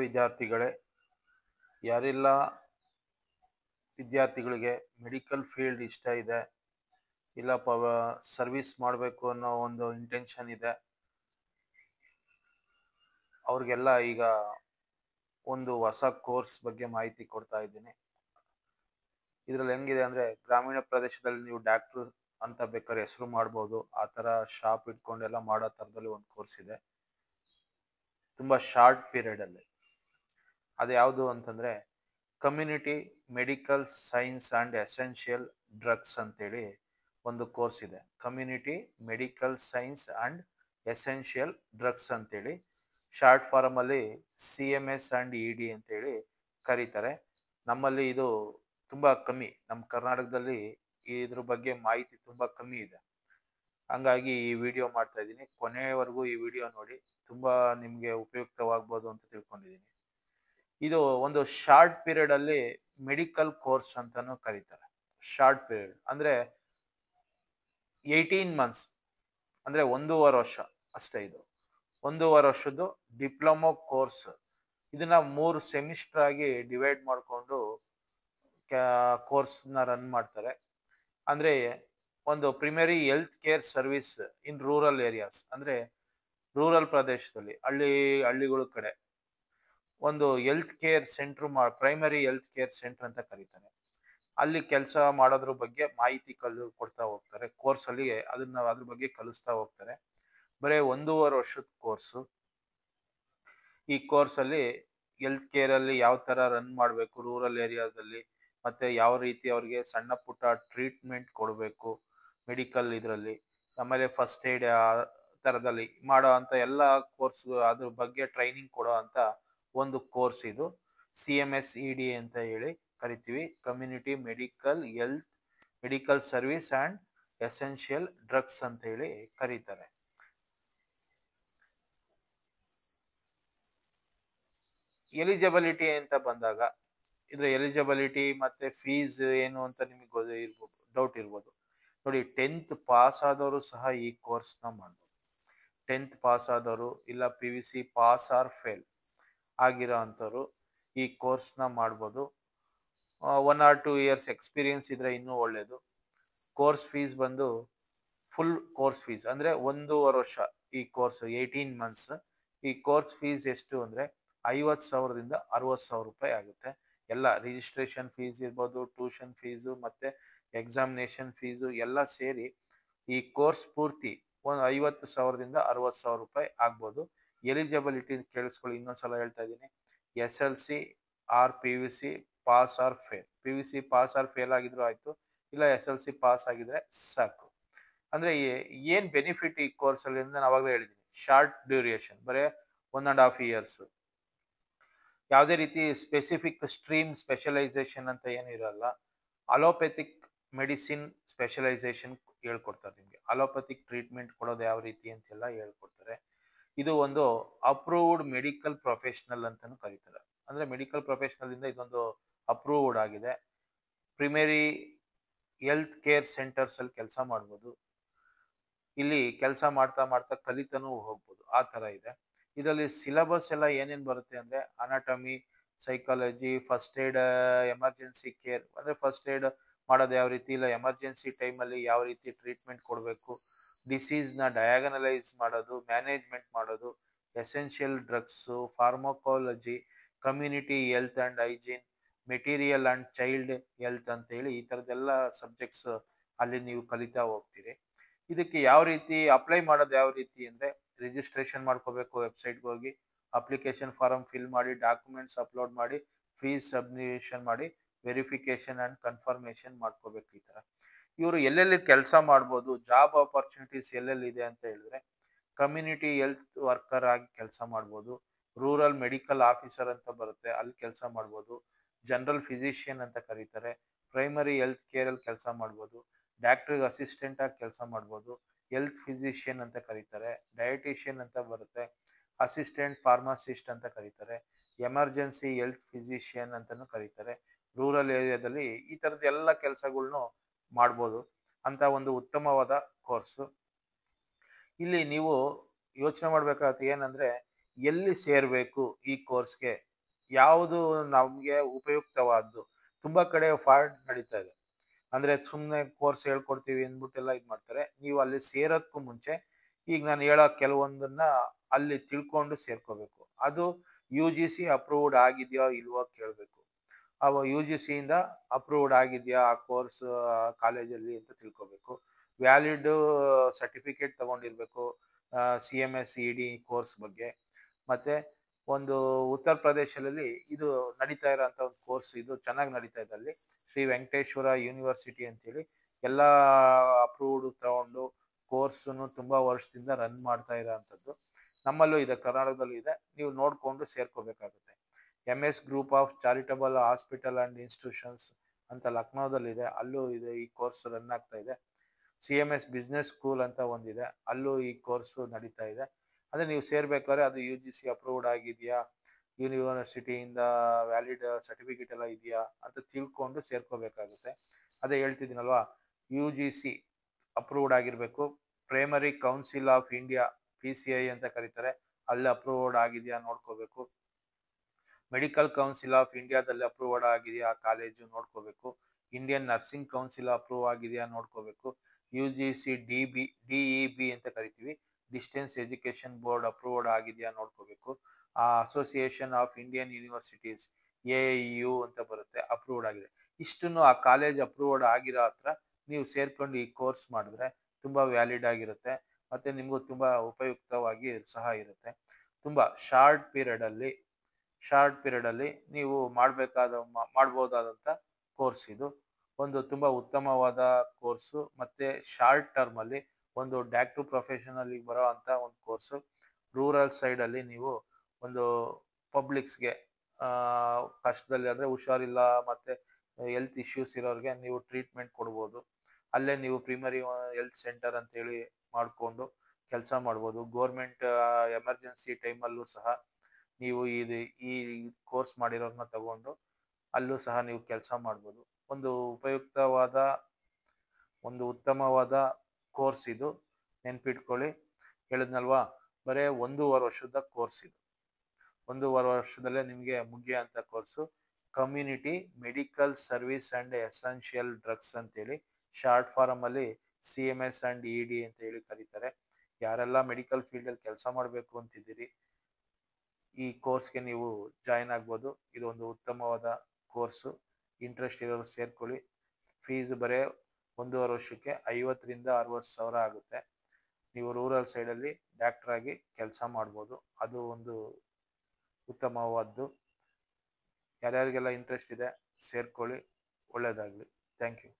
ವಿದ್ಯಾರ್ಥಿಗಳೇ, ಯಾರೆಲ್ಲ ವಿದ್ಯಾರ್ಥಿಗಳಿಗೆ ಮೆಡಿಕಲ್ ಫೀಲ್ಡ್ ಇಷ್ಟ ಇದೆ, ಇಲ್ಲ ಸರ್ವಿಸ್ ಮಾಡಬೇಕು ಅನ್ನೋ ಒಂದು ಇಂಟೆನ್ಷನ್ ಇದೆ, ಅವ್ರಿಗೆಲ್ಲ ಈಗ ಒಂದು ಹೊಸ ಕೋರ್ಸ್ ಬಗ್ಗೆ ಮಾಹಿತಿ ಕೊಡ್ತಾ ಇದ್ದೀನಿ. ಇದರಲ್ಲಿ ಹೆಂಗಿದೆ ಅಂದರೆ, ಗ್ರಾಮೀಣ ಪ್ರದೇಶದಲ್ಲಿ ನೀವು ಡಾಕ್ಟ್ರು ಅಂತ ಬೇಕಾದ್ರೆ ಹೆಸರು ಮಾಡ್ಬೋದು. ಆ ಥರ ಶಾಪ್ ಇಟ್ಕೊಂಡೆಲ್ಲ ಮಾಡೋ ಥರದಲ್ಲಿ ಒಂದು ಕೋರ್ಸ್ ಇದೆ, ತುಂಬ ಶಾರ್ಟ್ ಪೀರಿಯಡಲ್ಲಿ. ಅದು ಯಾವುದು ಅಂತಂದರೆ, community medical science and essential drugs ಅಂತೇಳಿ ಒಂದು ಕೋರ್ಸ್ ಇದೆ. Community medical science and essential drugs ಅಂತೇಳಿ ಶಾರ್ಟ್ ಫಾರಮಲ್ಲಿ CMS ಆ್ಯಂಡ್ ED ಅಂತೇಳಿ ಕರೀತಾರೆ. ನಮ್ಮಲ್ಲಿ ಇದು ತುಂಬ ಕಮ್ಮಿ, ನಮ್ಮ ಕರ್ನಾಟಕದಲ್ಲಿ ಇದ್ರ ಬಗ್ಗೆ ಮಾಹಿತಿ ತುಂಬ ಕಮ್ಮಿ ಇದೆ. ಹಂಗಾಗಿ ಈ ವಿಡಿಯೋ ಮಾಡ್ತಾ ಇದ್ದೀನಿ. ಕೊನೆಯವರೆಗೂ ಈ ವಿಡಿಯೋ ನೋಡಿ, ತುಂಬ ನಿಮಗೆ ಉಪಯುಕ್ತವಾಗ್ಬೋದು ಅಂತ ತಿಳ್ಕೊಂಡಿದ್ದೀನಿ. ಇದು ಒಂದು ಶಾರ್ಟ್ ಪೀರಿಯಡ್ ಅಲ್ಲಿ ಮೆಡಿಕಲ್ ಕೋರ್ಸ್ ಅಂತಾನು ಕರೀತಾರೆ. ಶಾರ್ಟ್ ಪೀರಿಯಡ್ ಅಂದ್ರೆ 18 ಮಂತ್ಸ್ ಅಂದ್ರೆ 1.5 ವರ್ಷ ಅಷ್ಟೇ. ಇದು 1.5 ವರ್ಷದ್ದು ಡಿಪ್ಲೊಮೊ ಕೋರ್ಸ್. ಇದನ್ನ 3 ಸೆಮಿಸ್ಟರ್ ಆಗಿ ಡಿವೈಡ್ ಮಾಡಿಕೊಂಡು ಕೋರ್ಸ್ನ ರನ್ ಮಾಡ್ತಾರೆ. ಅಂದ್ರೆ ಒಂದು primary health care service in rural areas, ಅಂದ್ರೆ ರೂರಲ್ ಪ್ರದೇಶದಲ್ಲಿ ಹಳ್ಳಿಗಳ ಕಡೆ ಒಂದು health care centre, primary health care centre ಅಂತ ಕರೀತಾರೆ. ಅಲ್ಲಿ ಕೆಲಸ ಮಾಡೋದ್ರ ಬಗ್ಗೆ ಮಾಹಿತಿ ಕೊಡ್ತಾ ಹೋಗ್ತಾರೆ. ಕೋರ್ಸಲ್ಲಿ ಅದ್ರ ಬಗ್ಗೆ ಕಲಿಸ್ತಾ ಹೋಗ್ತಾರೆ. ಬರೀ 1.5 ವರ್ಷದ ಕೋರ್ಸು. ಈ ಕೋರ್ಸಲ್ಲಿ ಹೆಲ್ತ್ ಕೇರಲ್ಲಿ ಯಾವ ಥರ ರನ್ ಮಾಡಬೇಕು ರೂರಲ್ ಏರಿಯಾದಲ್ಲಿ, ಮತ್ತು ಯಾವ ರೀತಿ ಅವ್ರಿಗೆ ಸಣ್ಣ ಪುಟ್ಟ ಟ್ರೀಟ್ಮೆಂಟ್ ಕೊಡಬೇಕು ಮೆಡಿಕಲ್ ಇದರಲ್ಲಿ, ಆಮೇಲೆ ಫಸ್ಟ್ ಏಡ್ ಥರದಲ್ಲಿ ಮಾಡೋ ಅಂಥ ಎಲ್ಲ ಕೋರ್ಸ್, ಅದ್ರ ಬಗ್ಗೆ ಟ್ರೈನಿಂಗ್ ಕೊಡೋ ಅಂಥ ಒಂದು ಕೋರ್ಸ್ ಇದು. CMS ED ಅಂತ ಹೇಳಿ ಕರಿತೀವಿ. Community medical service and essential drugs ಅಂತ ಹೇಳಿ ಕರೀತಾರೆ. ಎಲಿಜಿಬಿಲಿಟಿ ಅಂತ ಬಂದಾಗ, ಇದ್ರ ಎಲಿಜಿಬಿಲಿಟಿ ಮತ್ತೆ ಫೀಸ್ ಏನು ಅಂತ ನಿಮಗೆ ಡೌಟ್ ಇರ್ಬೋದು. ನೋಡಿ, 10th ಪಾಸ್ ಆದವರು ಸಹ ಈ ಕೋರ್ಸ್ನ ಮಾಡ್ಬೋದು. 10th ಪಾಸ್ ಆದವರು, ಇಲ್ಲ PVC ಪಾಸ್ ಆರ್ ಫೇಲ್ ಆಗಿರೋ ಅಂಥವ್ರು ಈ ಕೋರ್ಸ್ನ ಮಾಡ್ಬೋದು. 1 or 2 years ಎಕ್ಸ್ಪೀರಿಯನ್ಸ್ ಇದ್ರೆ ಇನ್ನೂ ಒಳ್ಳೆಯದು. ಕೋರ್ಸ್ ಫೀಸ್ ಬಂದು ಫುಲ್ ಕೋರ್ಸ್ ಫೀಸ್ ಅಂದರೆ 1.5 ವರ್ಷ ಈ ಕೋರ್ಸ್ 18 ಮಂತ್ಸ್. ಈ ಕೋರ್ಸ್ ಫೀಸ್ ಎಷ್ಟು ಅಂದರೆ 50,000ದಿಂದ 60,000 ರೂಪಾಯಿ ಆಗುತ್ತೆ. ಎಲ್ಲ ರಿಜಿಸ್ಟ್ರೇಷನ್ ಫೀಸ್ ಇರ್ಬೋದು, ಟ್ಯೂಷನ್ ಫೀಸು ಮತ್ತು ಎಕ್ಸಾಮಿನೇಷನ್ ಫೀಸು ಎಲ್ಲ ಸೇರಿ ಈ ಕೋರ್ಸ್ ಪೂರ್ತಿ ಒಂದು 50,000ದಿಂದ 60,000 ರೂಪಾಯಿ ಆಗ್ಬೋದು. ಎಲಿಜಿಬಿಲಿಟಿ ಕೇಳಿಸ್ಕೊಳ್ಳಿ, ಇನ್ನೊಂದ್ಸಲ ಹೇಳ್ತಾ ಇದ್ದೀನಿ. SLC or PVC pass or fail. PVC pass or fail ಆಗಿದ್ರು ಆಯಿತು, ಇಲ್ಲ SLC ಪಾಸ್ ಆಗಿದ್ರೆ ಸಾಕು. ಅಂದರೆ ಏನು ಬೆನಿಫಿಟ್ ಈ ಕೋರ್ಸಲ್ಲಿ ಅಂದರೆ, ನಾನು ಆವಾಗಲೇ ಹೇಳಿದ್ದೀನಿ, ಶಾರ್ಟ್ ಡ್ಯೂರೇಷನ್, ಬರೀ 1.5 years. ಯಾವುದೇ ರೀತಿ ಸ್ಪೆಸಿಫಿಕ್ ಸ್ಟ್ರೀಮ್ ಸ್ಪೆಷಲೈಸೇಷನ್ ಅಂತ ಏನು ಇರಲ್ಲ. ಅಲೋಪೆಥಿಕ್ ಮೆಡಿಸಿನ್ ಸ್ಪೆಷಲೈಸೇಷನ್ ಹೇಳ್ಕೊಡ್ತಾರೆ ನಿಮಗೆ. ಅಲೋಪೆಥಿಕ್ ಟ್ರೀಟ್ಮೆಂಟ್ ಕೊಡೋದು ಯಾವ ರೀತಿ ಅಂತೆಲ್ಲ ಹೇಳ್ಕೊಡ್ತಾರೆ. ಇದು ಒಂದು ಅಪ್ರೂವ್ಡ್ ಮೆಡಿಕಲ್ ಪ್ರೊಫೆಷನಲ್ ಅಂತಲೂ ಕರೀತಾರೆ. ಅಂದರೆ ಮೆಡಿಕಲ್ ಪ್ರೊಫೆಷನಲಿಂದ ಇದೊಂದು ಅಪ್ರೂವ್ಡ್ ಆಗಿದೆ. ಪ್ರಿಮರಿ ಹೆಲ್ತ್ ಕೇರ್ ಸೆಂಟರ್ಸಲ್ಲಿ ಕೆಲಸ ಮಾಡ್ಬೋದು. ಇಲ್ಲಿ ಕೆಲಸ ಮಾಡ್ತಾ ಮಾಡ್ತಾ ಕಲಿತಾನೂ ಹೋಗ್ಬೋದು, ಆ ಥರ ಇದೆ. ಇದರಲ್ಲಿ ಸಿಲೆಬಸ್ ಎಲ್ಲ ಏನೇನು ಬರುತ್ತೆ ಅಂದರೆ, anatomy, psychology, first aid, emergency care ಅಂದರೆ ಫಸ್ಟ್ ಏಡ್ ಮಾಡೋದು ಯಾವ ರೀತಿ, ಇಲ್ಲ ಎಮರ್ಜೆನ್ಸಿ ಟೈಮಲ್ಲಿ ಯಾವ ರೀತಿ ಟ್ರೀಟ್ಮೆಂಟ್ ಕೊಡಬೇಕು, ಡಿಸೀಸ್ನ ಡಯಾಗನಲೈಸ್ ಮಾಡೋದು, ಮ್ಯಾನೇಜ್ಮೆಂಟ್ ಮಾಡೋದು, essential drugs, pharmacology, community health and hygiene, material and child health ಅಂತೇಳಿ ಈ ಥರದ್ದೆಲ್ಲ ಸಬ್ಜೆಕ್ಟ್ಸ್ ಅಲ್ಲಿ ನೀವು ಕಲಿತಾ ಹೋಗ್ತೀರಿ. ಇದಕ್ಕೆ ಯಾವ ರೀತಿ ಅಪ್ಲೈ ಮಾಡೋದು, ಯಾವ ರೀತಿ ಅಂದರೆ, ರಿಜಿಸ್ಟ್ರೇಷನ್ ಮಾಡ್ಕೋಬೇಕು. ವೆಬ್ಸೈಟ್ಗೆ ಹೋಗಿ ಅಪ್ಲಿಕೇಶನ್ ಫಾರಮ್ ಫಿಲ್ ಮಾಡಿ, ಡಾಕ್ಯುಮೆಂಟ್ಸ್ ಅಪ್ಲೋಡ್ ಮಾಡಿ, ಫೀಸ್ ಸಬ್ಮಿಷನ್ ಮಾಡಿ, ವೆರಿಫಿಕೇಶನ್ ಆ್ಯಂಡ್ ಕನ್ಫರ್ಮೇಷನ್ ಮಾಡ್ಕೋಬೇಕು. ಈ ಥರ ಇವರು ಎಲ್ಲೆಲ್ಲಿ ಕೆಲಸ ಮಾಡ್ಬೋದು, ಜಾಬ್ ಆಪರ್ಚುನಿಟೀಸ್ ಎಲ್ಲೆಲ್ಲಿದೆ ಅಂತ ಹೇಳಿದ್ರೆ, ಕಮ್ಯುನಿಟಿ ಹೆಲ್ತ್ ವರ್ಕರ್ ಆಗಿ ಕೆಲಸ ಮಾಡ್ಬೋದು. ರೂರಲ್ ಮೆಡಿಕಲ್ ಆಫೀಸರ್ ಅಂತ ಬರುತ್ತೆ, ಅಲ್ಲಿ ಕೆಲಸ ಮಾಡ್ಬೋದು. ಜನರಲ್ ಫಿಸಿಷಿಯನ್ ಅಂತ ಕರೀತಾರೆ. ಪ್ರೈಮರಿ ಹೆಲ್ತ್ ಕೇರಲ್ಲಿ ಕೆಲಸ ಮಾಡ್ಬೋದು. ಡಾಕ್ಟ್ರಿಗೆ ಅಸಿಸ್ಟೆಂಟ್ ಆಗಿ ಕೆಲಸ ಮಾಡ್ಬೋದು. ಹೆಲ್ತ್ ಫಿಸಿಷಿಯನ್ ಅಂತ ಕರೀತಾರೆ. ಡಯಟಿಷಿಯನ್ ಅಂತ ಬರುತ್ತೆ. ಅಸಿಸ್ಟೆಂಟ್ ಫಾರ್ಮಸಿಸ್ಟ್ ಅಂತ ಕರೀತಾರೆ. ಎಮರ್ಜೆನ್ಸಿ ಹೆಲ್ತ್ ಫಿಸಿಷಿಯನ್ ಅಂತಲೂ ಕರೀತಾರೆ. ರೂರಲ್ ಏರಿಯಾದಲ್ಲಿ ಈ ಥರದ ಎಲ್ಲ ಕೆಲಸಗಳ್ನು ಮಾಡ್ಬೋದು ಅಂತ ಒಂದು ಉತ್ತಮವಾದ ಕೋರ್ಸು. ಇಲ್ಲಿ ನೀವು ಯೋಚನೆ ಮಾಡಬೇಕಾಗುತ್ತೆ ಏನಂದರೆ, ಎಲ್ಲಿ ಸೇರಬೇಕು ಈ ಕೋರ್ಸ್ಗೆ ಯಾವುದು ನಮ್ಗೆ ಉಪಯುಕ್ತವಾದ್ದು. ತುಂಬಾ ಕಡೆ ಫ್ರಾಡ್ ನಡೀತಾ ಇದೆ. ಅಂದ್ರೆ ಸುಮ್ನೆ ಕೋರ್ಸ್ ಹೇಳ್ಕೊಡ್ತೀವಿ ಅಂದ್ಬಿಟ್ಟೆಲ್ಲ ಇದ್ ಮಾಡ್ತಾರೆ. ನೀವು ಅಲ್ಲಿ ಸೇರೋದಕ್ಕೂ ಮುಂಚೆ ಈಗ ನಾನು ಹೇಳೋ ಕೆಲವೊಂದನ್ನ ಅಲ್ಲಿ ತಿಳ್ಕೊಂಡು ಸೇರ್ಕೋಬೇಕು. ಅದು UGC ಅಪ್ರೂವ್ಡ್ ಆಗಿದೆಯೋ ಇಲ್ವೋ ಕೇಳಬೇಕು. ಅವ UGC ಇಂದ ಅಪ್ರೂವ್ಡ್ ಆಗಿದೆಯಾ ಆ ಕೋರ್ಸ್ ಕಾಲೇಜಲ್ಲಿ ಅಂತ ತಿಳ್ಕೋಬೇಕು. ವ್ಯಾಲಿಡ್ ಸರ್ಟಿಫಿಕೇಟ್ ತಗೊಂಡಿರ್ಬೇಕು CMS ED ಕೋರ್ಸ್ ಬಗ್ಗೆ. ಮತ್ತೆ ಒಂದು ಉತ್ತರ ಪ್ರದೇಶದಲ್ಲಿ ಇದು ನಡೀತಾ ಇರೋಂಥ ಒಂದು ಕೋರ್ಸ್, ಇದು ಚೆನ್ನಾಗಿ ನಡೀತಾ ಇದೆ ಅಲ್ಲಿ. ಶ್ರೀ ವೆಂಕಟೇಶ್ವರ ಯೂನಿವರ್ಸಿಟಿ ಅಂತೇಳಿ ಎಲ್ಲ ಅಪ್ರೂವ್ಡ್ ತಗೊಂಡು ಕೋರ್ಸನ್ನು ತುಂಬಾ ವರ್ಷದಿಂದ ರನ್ ಮಾಡ್ತಾ ಇರೋಂಥದ್ದು. ನಮ್ಮಲ್ಲೂ ಇದೆ, ಕರ್ನಾಟಕದಲ್ಲೂ ಇದೆ. ನೀವು ನೋಡ್ಕೊಂಡು ಸೇರ್ಕೋಬೇಕಾಗುತ್ತೆ. MS group of charitable hospital and institutions ಅಂತ ಲಕ್ನೋದಲ್ಲಿದೆ, ಅಲ್ಲೂ ಇದೆ ಈ ಕೋರ್ಸ್ ರನ್ ಆಗ್ತಾ ಇದೆ. CMS ಬಿಸ್ನೆಸ್ ಸ್ಕೂಲ್ ಅಂತ ಒಂದಿದೆ, ಅಲ್ಲೂ ಈ ಕೋರ್ಸ್ ನಡೀತಾ ಇದೆ. ಅದೇ ನೀವು ಸೇರ್ಬೇಕಾದ್ರೆ ಅದು UGC ಅಪ್ರೂವ್ಡ್ ಆಗಿದೆಯಾ, ಯೂನಿವರ್ಸಿಟಿಯಿಂದ ವ್ಯಾಲಿಡ್ ಸರ್ಟಿಫಿಕೇಟ್ ಎಲ್ಲ ಇದೆಯಾ ಅಂತ ತಿಳ್ಕೊಂಡು ಸೇರ್ಕೋಬೇಕಾಗುತ್ತೆ. ಅದೇ ಹೇಳ್ತಿದ್ದೀನಲ್ವಾ, UGC ಅಪ್ರೂವ್ಡ್ ಆಗಿರಬೇಕು. Primary council of India PCI ಅಂತ ಕರೀತಾರೆ, ಅಲ್ಲಿ ಅಪ್ರೂವ್ಡ್ ಆಗಿದೆಯಾ ನೋಡ್ಕೋಬೇಕು. ಮೆಡಿಕಲ್ ಕೌನ್ಸಿಲ್ ಆಫ್ ಇಂಡಿಯಾದಲ್ಲಿ ಅಪ್ರೂವ್ಡ್ ಆಗಿದೆಯಾ ಕಾಲೇಜು ನೋಡ್ಕೋಬೇಕು. ಇಂಡಿಯನ್ ನರ್ಸಿಂಗ್ ಕೌನ್ಸಿಲ್ ಅಪ್ರೂವ್ ಆಗಿದೆಯಾ ನೋಡ್ಕೋಬೇಕು. UGC DEB ಅಂತ ಕರಿತೀವಿ, ಡಿಸ್ಟೆನ್ಸ್ ಎಜುಕೇಶನ್ ಬೋರ್ಡ್ ಅಪ್ರೂವ್ಡ್ ಆಗಿದೆಯಾ ನೋಡ್ಕೋಬೇಕು. Association of Indian universities AIU ಅಂತ ಬರುತ್ತೆ, ಅಪ್ರೂವ್ಡ್ ಆಗಿದೆ. ಇಷ್ಟನ್ನು ಆ ಕಾಲೇಜ್ ಅಪ್ರೂವ್ಡ್ ಆಗಿರೋ ಹತ್ರ ನೀವು ಸೇರ್ಕೊಂಡು ಈ ಕೋರ್ಸ್ ಮಾಡಿದ್ರೆ ತುಂಬಾ ವ್ಯಾಲಿಡ್ ಆಗಿರುತ್ತೆ. ಮತ್ತೆ ನಿಮಗೂ ತುಂಬಾ ಉಪಯುಕ್ತವಾಗಿ ಸಹ ಇರುತ್ತೆ. ತುಂಬಾ ಶಾರ್ಟ್ ಪೀರಿಯಡ್ ಅಲ್ಲಿ ನೀವು ಮಾಡ್ಬೋದಾದಂತ ಕೋರ್ಸ್ ಇದು. ಒಂದು ತುಂಬಾ ಉತ್ತಮವಾದ ಕೋರ್ಸು, ಮತ್ತೆ ಶಾರ್ಟ್ ಟರ್ಮ್ ಅಲ್ಲಿ ಒಂದು ಡಾಕ್ಟರ್ ಪ್ರೊಫೆಷನ್ ಅಲ್ಲಿ ಬರೋ ಅಂತ ಒಂದು ಕೋರ್ಸು. ರೂರಲ್ ಸೈಡ್ ಅಲ್ಲಿ ನೀವು ಒಂದು ಪಬ್ಲಿಕ್ಸ್ಗೆ ಕಷ್ಟದಲ್ಲಿ ಅಂದ್ರೆ ಹುಷಾರಿಲ್ಲ ಮತ್ತೆ ಹೆಲ್ತ್ ಇಶ್ಯೂಸ್ ಇರೋರಿಗೆ ನೀವು ಟ್ರೀಟ್ಮೆಂಟ್ ಕೊಡ್ಬೋದು. ಅಲ್ಲೇ ನೀವು ಪ್ರೈಮರಿ ಹೆಲ್ತ್ ಸೆಂಟರ್ ಅಂತ ಹೇಳಿ ಮಾಡಿಕೊಂಡು ಕೆಲಸ ಮಾಡ್ಬೋದು. ಗೋರ್ಮೆಂಟ್ ಎಮರ್ಜೆನ್ಸಿ ಟೈಮಲ್ಲೂ ಸಹ ನೀವು ಈ ಕೋರ್ಸ್ ಮಾಡಿರೋರನ್ನ ತಗೊಂಡು ಅಲ್ಲೂ ಸಹ ನೀವು ಕೆಲಸ ಮಾಡ್ಬೋದು. ಒಂದು ಉಪಯುಕ್ತವಾದ ಒಂದು ಉತ್ತಮವಾದ ಕೋರ್ಸ್ ಇದು, ನೆನ್ಪಿಟ್ಕೊಳ್ಳಿ. ಹೇಳಿದ್ನಲ್ವಾ, ಬರೇ 1.5 ವರ್ಷದ ಕೋರ್ಸ್ ಇದು. 1.5 ವರ್ಷದಲ್ಲೇ ನಿಮಗೆ ಮುಗಿಯೋಂಥ course. Community medical service and essential drugs ಅಂತೇಳಿ ಶಾರ್ಟ್ ಫಾರಮ್ ಅಲ್ಲಿ CMS ಅಂಡ್ ED ಅಂತ ಹೇಳಿ ಕರೀತಾರೆ. ಯಾರೆಲ್ಲ ಮೆಡಿಕಲ್ ಫೀಲ್ಡ್ ಅಲ್ಲಿ ಕೆಲಸ ಮಾಡಬೇಕು ಅಂತಿದ್ದೀರಿ, ಈ ಕೋರ್ಸ್ಗೆ ನೀವು ಜಾಯಿನ್ ಆಗ್ಬೋದು. ಇದು ಒಂದು ಉತ್ತಮವಾದ ಕೋರ್ಸು. ಇಂಟ್ರೆಸ್ಟ್ ಇರೋರು ಸೇರ್ಕೊಳ್ಳಿ. ಫೀಸ್ ಬರೇ 1.5 ವರ್ಷಕ್ಕೆ 50,000 ರಿಂದ 60,000 ಆಗುತ್ತೆ. ನೀವು ರೂರಲ್ ಸೈಡಲ್ಲಿ ಡಾಕ್ಟರ್ ಆಗಿ ಕೆಲಸ ಮಾಡ್ಬೋದು. ಅದು ಒಂದು ಉತ್ತಮವಾದ್ದು. ಯಾರ್ಯಾರಿಗೆಲ್ಲ ಇಂಟ್ರೆಸ್ಟ್ ಇದೆ ಸೇರ್ಕೊಳ್ಳಿ. ಒಳ್ಳೆಯದಾಗಲಿ. Thank you.